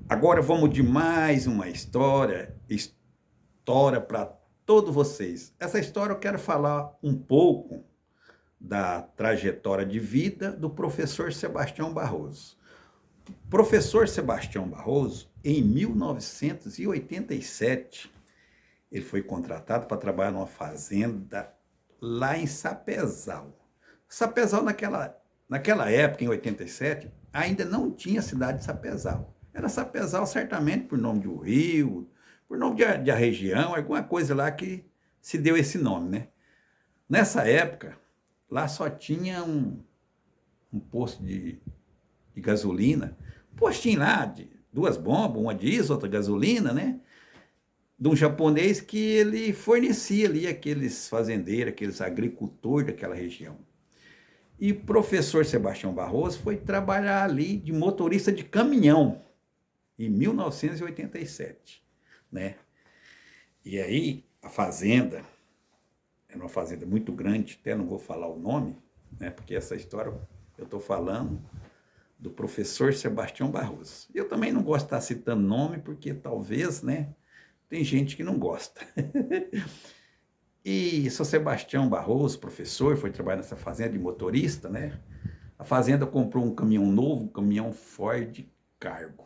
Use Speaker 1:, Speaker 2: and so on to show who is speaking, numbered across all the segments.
Speaker 1: Agora vamos de mais uma história para todos vocês. Essa história eu quero falar um pouco da trajetória de vida do professor Sebastião Barroso. Professor Sebastião Barroso, em 1987, ele foi contratado para trabalhar numa fazenda lá em Sapezal. Sapezal, naquela época, em 87, ainda não tinha cidade de Sapezal. Era Sapezal, certamente, por nome do rio, por nome de a região, alguma coisa lá que se deu esse nome, né? Nessa época, lá só tinha um posto de gasolina, um postinho lá de duas bombas, uma diesel, outra gasolina, né? De um japonês que ele fornecia ali aqueles fazendeiros, aqueles agricultores daquela região. E o professor Sebastião Barroso foi trabalhar ali de motorista de caminhão em 1987, né? E aí a fazenda era uma fazenda muito grande, até não vou falar o nome, né? Porque essa história eu estou falando do professor Sebastião Barroso. Eu também não gosto de estar citando nome, porque talvez, né? Tem gente que não gosta. E São Sebastião Barroso, professor, foi trabalhar nessa fazenda de motorista, né? A fazenda comprou um caminhão novo, um caminhão Ford Cargo,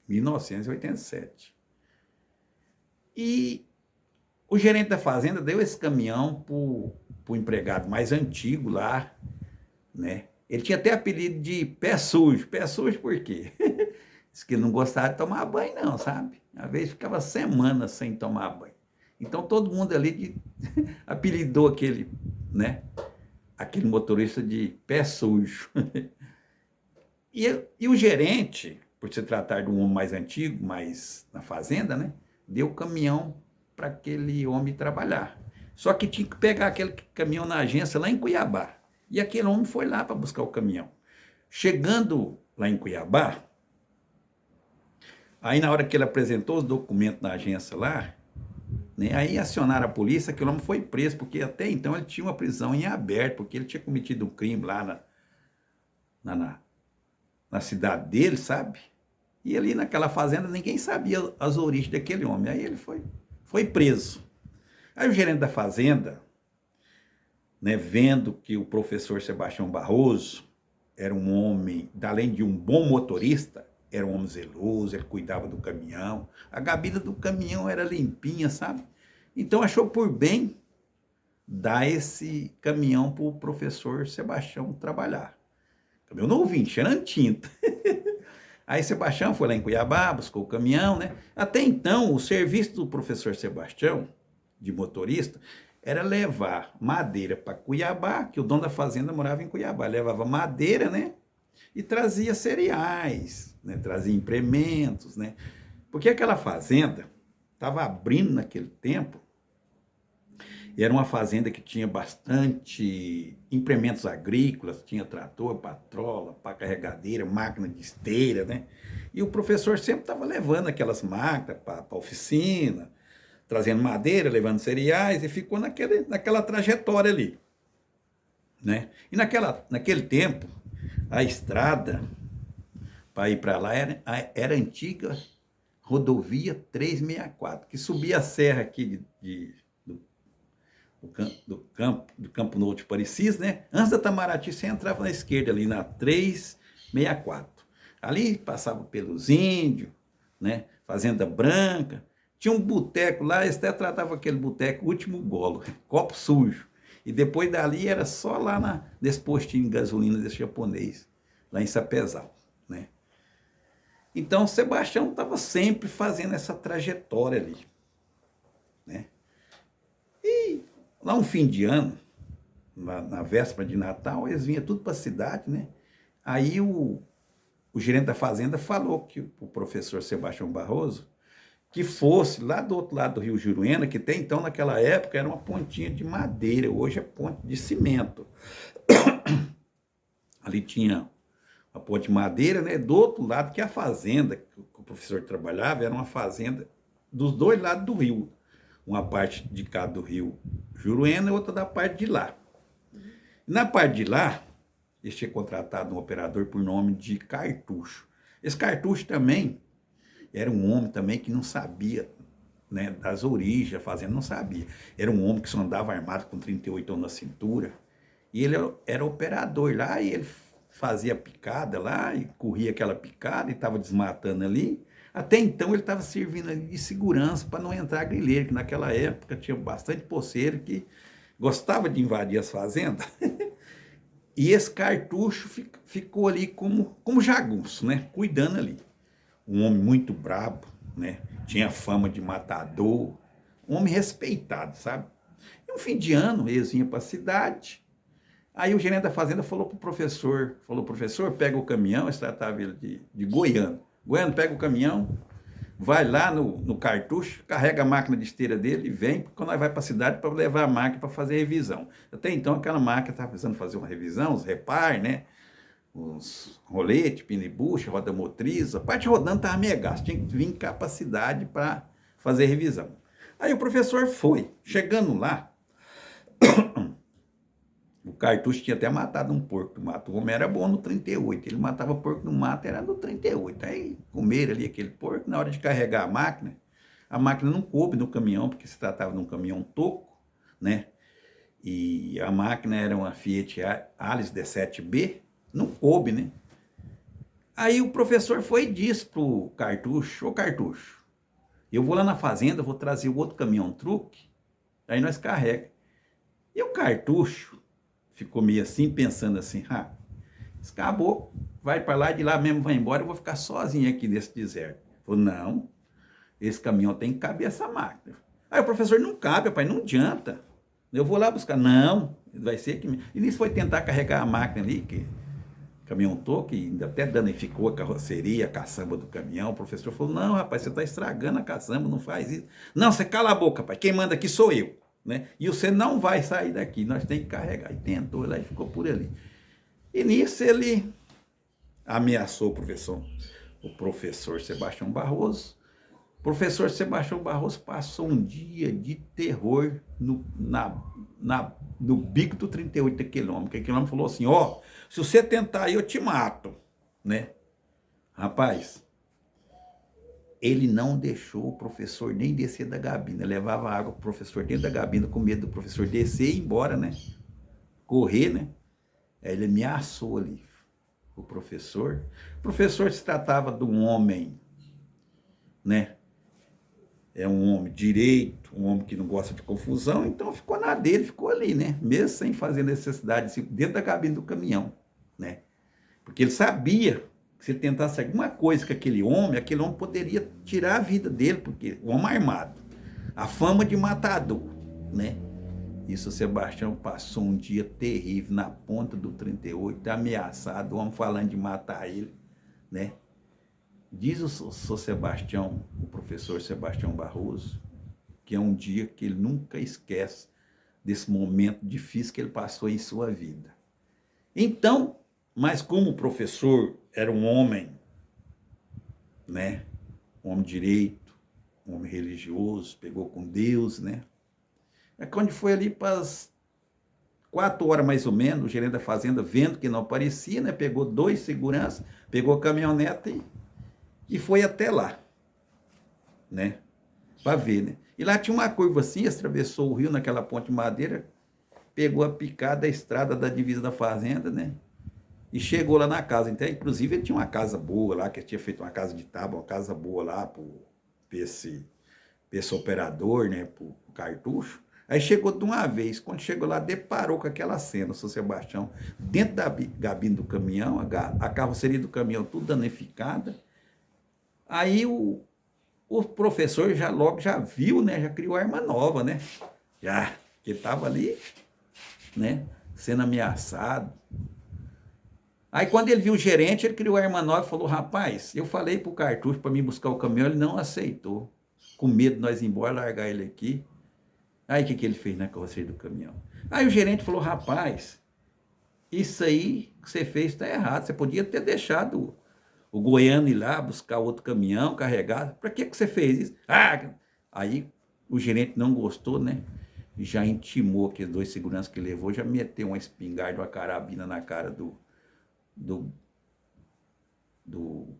Speaker 1: 1987. E o gerente da fazenda deu esse caminhão para o empregado mais antigo lá, né? Ele tinha até apelido de pé sujo. Pé sujo por quê? Diz que não gostava de tomar banho não, sabe? Às vezes ficava semanas sem tomar banho. Então todo mundo ali apelidou aquele, né? Aquele motorista de pé sujo. E o gerente, por se tratar de um homem mais antigo, mais na fazenda, né? Deu o caminhão para aquele homem trabalhar. Só que tinha que pegar aquele caminhão na agência lá em Cuiabá. E aquele homem foi lá para buscar o caminhão. Chegando lá em Cuiabá, aí na hora que ele apresentou os documentos na agência lá, né, aí acionaram a polícia, que o homem foi preso, porque até então ele tinha uma prisão em aberto, porque ele tinha cometido um crime lá na, na, na cidade dele, sabe? E ali naquela fazenda ninguém sabia as origens daquele homem. Aí ele foi preso. Aí o gerente da fazenda, né, vendo que o professor Sebastião Barroso era um homem, além de um bom motorista, era um homem zeloso, ele cuidava do caminhão, a gabina do caminhão era limpinha, sabe? Então achou por bem dar esse caminhão para o professor Sebastião trabalhar. Caminhão novinho, cheirando tinta. Aí Sebastião foi lá em Cuiabá, buscou o caminhão, né? Até então, o serviço do professor Sebastião, de motorista, era levar madeira para Cuiabá, que o dono da fazenda morava em Cuiabá. Levava madeira, né? E trazia cereais, né? Trazia implementos, né? Porque aquela fazenda estava abrindo naquele tempo, e era uma fazenda que tinha bastante implementos agrícolas, tinha trator, patrola, pá carregadeira, máquina de esteira, né? E o professor sempre estava levando aquelas máquinas para a oficina, trazendo madeira, levando cereais, e ficou naquela trajetória ali, né? E naquele tempo, a estrada para ir para lá era a antiga rodovia 364, que subia a serra aqui do Campo Novo de Parecis, né? Antes da Itamaraty, você entrava na esquerda, ali na 364. Ali passava pelos índios, né? Fazenda Branca. Tinha um boteco lá, eles até tratavam aquele boteco último golo, copo sujo. E depois dali era só lá nesse postinho de gasolina desse japonês, lá em Sapezal, né? Então, Sebastião estava sempre fazendo essa trajetória ali, né? E lá um fim de ano, na véspera de Natal, eles vinham tudo para a cidade, né? Aí o gerente da fazenda falou que o professor Sebastião Barroso que fosse lá do outro lado do Rio Juruena, que até então, naquela época, era uma pontinha de madeira, hoje é ponte de cimento. Ali tinha uma ponte de madeira, né? Do outro lado, que a fazenda que o professor trabalhava, era uma fazenda dos dois lados do rio. Uma parte de cá do rio Juruena e outra da parte de lá. Na parte de lá, eles tinham contratado um operador por nome de Cartucho. Esse Cartucho também era um homem também que não sabia, né, das origens, fazendo, não sabia. Era um homem que só andava armado com 38 anos na cintura. E ele era operador lá, e ele fazia picada lá, e corria aquela picada, e estava desmatando ali. Até então ele estava servindo ali de segurança para não entrar grileiro, que naquela época tinha bastante poceiro que gostava de invadir as fazendas. E esse cartucho ficou ali como jagunço, né? Cuidando ali. Um homem muito brabo, né? Tinha fama de matador, um homem respeitado, sabe? E um fim de ano, eles vinham para a cidade. Aí o gerente da fazenda falou professor, pega o caminhão, eles tratavam ele de Goiano. Goiano, pega o caminhão, vai lá no cartucho, carrega a máquina de esteira dele e vem, quando nós vai para a cidade para levar a máquina para fazer revisão. Até então aquela máquina estava precisando fazer uma revisão, os repar, né? Os roletes, pino e bucha, roda motriz, a parte rodando estava meio gasta, tinha que vir cá para a cidade para fazer revisão. Aí o professor foi, chegando lá, o cartucho tinha até matado um porco no mato. O homem era bom no 38. Ele matava porco no mato, era no 38. Aí comeram ali aquele porco. Na hora de carregar a máquina não coube no caminhão, porque se tratava de um caminhão toco, né? E a máquina era uma Fiat Alice D7B, não coube, né? Aí o professor foi e disse pro cartucho: ô cartucho, eu vou lá na fazenda, vou trazer o outro caminhão truque, aí nós carrega. E o cartucho ficou meio assim, pensando assim, acabou, vai para lá, de lá mesmo vai embora, eu vou ficar sozinho aqui nesse deserto. Falou, não, esse caminhão tem que caber essa máquina. Aí o professor, não cabe, pai, não adianta. Eu vou lá buscar. Não, vai ser que... E nisso foi tentar carregar a máquina ali, que caminhão toque, ainda até danificou a carroceria, a caçamba do caminhão. O professor falou, não, rapaz, você está estragando a caçamba, não faz isso. Não, você cala a boca, pai, quem manda aqui sou eu. Né? E você não vai sair daqui, nós temos que carregar. E tentou lá e ficou por ali. E nisso ele ameaçou o professor Sebastião Barroso. O professor Sebastião Barroso passou um dia de terror no bico do 38 quilômetros. Aquele quilômetro falou assim, se você tentar aí eu te mato, né? Rapaz, ele não deixou o professor nem descer da gabina, levava água pro professor dentro da gabina com medo do professor descer e ir embora, né? Correr, né? Aí ele ameaçou ali o professor. O professor se tratava de um homem, né? É um homem direito, um homem que não gosta de confusão, então ficou na dele, ficou ali, né? Mesmo sem fazer necessidade, dentro da cabine do caminhão, né? Porque ele sabia que se ele tentasse alguma coisa com aquele homem poderia tirar a vida dele, porque o homem armado, a fama de matador, né? Isso o Sebastião passou um dia terrível na ponta do 38, ameaçado, o homem falando de matar ele, né? Diz o Sebastião, o professor Sebastião Barroso, que é um dia que ele nunca esquece desse momento difícil que ele passou em sua vida. Então, mas como o professor era um homem, né? Um homem direito, um homem religioso, pegou com Deus, né? É quando foi ali para as 4 horas mais ou menos, o gerente da fazenda, vendo que não aparecia, né? Pegou 2 seguranças, pegou a caminhonete e foi até lá, né? Para ver, né? E lá tinha uma curva assim, atravessou o rio naquela ponte de madeira, pegou a picada da estrada da divisa da fazenda, né? E chegou lá na casa. Então, inclusive, ele tinha uma casa boa lá, que ele tinha feito uma casa de tábua, uma casa boa lá para esse operador, né? Para o cartucho. Aí chegou de uma vez. Quando chegou lá, deparou com aquela cena, o São Sebastião, dentro da gabine do caminhão, a carroceria do caminhão tudo danificada. Aí o professor logo já viu, né? Já criou arma nova, né? Já, que estava ali, né? Sendo ameaçado. Aí quando ele viu o gerente, ele criou a arma nova e falou, rapaz, eu falei pro cartucho para mim buscar o caminhão, ele não aceitou. Com medo de nós ir embora, largar ele aqui. Aí o que ele fez na carroceria do caminhão? Aí o gerente falou, rapaz, isso aí que você fez está errado. Você podia ter deixado o goiano ir lá buscar outro caminhão, carregar. Para que você fez isso? Aí o gerente não gostou, né? Já intimou aqueles 2 seguranças que levou, já meteu uma espingarda, uma carabina na cara do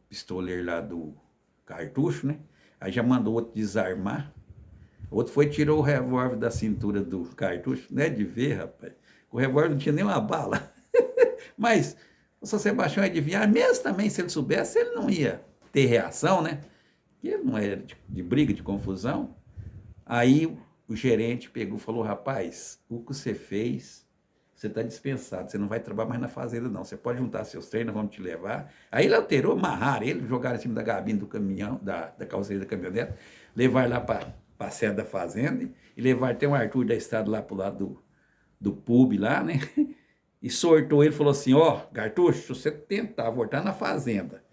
Speaker 1: pistoleiro lá cartucho, né? Aí já mandou o outro desarmar. O outro foi e tirou o revólver da cintura do cartucho. Não é de ver, rapaz. O revólver não tinha nem uma bala. Mas o São Sebastião adivinhar, mesmo também se ele soubesse, ele não ia ter reação, né? Porque ele não era de briga, de confusão. Aí o gerente pegou e falou, rapaz, o que você fez, você está dispensado, você não vai trabalhar mais na fazenda não, você pode juntar seus treinos, vamos te levar. Aí ele alterou, amarraram ele, jogaram em cima da gabine do caminhão, da carroceria da caminhonete, levaram lá para a sede da fazenda e levaram até um Arthur da estrada lá pro lado do pub lá, né? E sortou ele, falou assim, ó, Cartucho, se você tentar voltar na fazenda,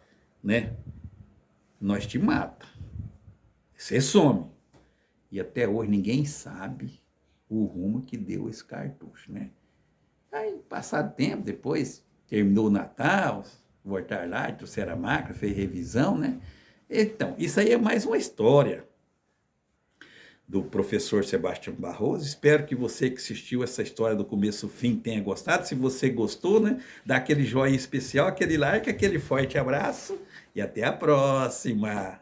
Speaker 1: né, nós te mata. Você some. E até hoje ninguém sabe o rumo que deu esse cartucho, né? Aí, passado tempo, depois, terminou o Natal, voltaram lá, trouxeram a máquina, fez revisão, né? Então, isso aí é mais uma história do professor Sebastião Barroso. Espero que você que assistiu essa história do começo ao fim tenha gostado. Se você gostou, né, dá aquele joinha especial, aquele like, aquele forte abraço e até a próxima.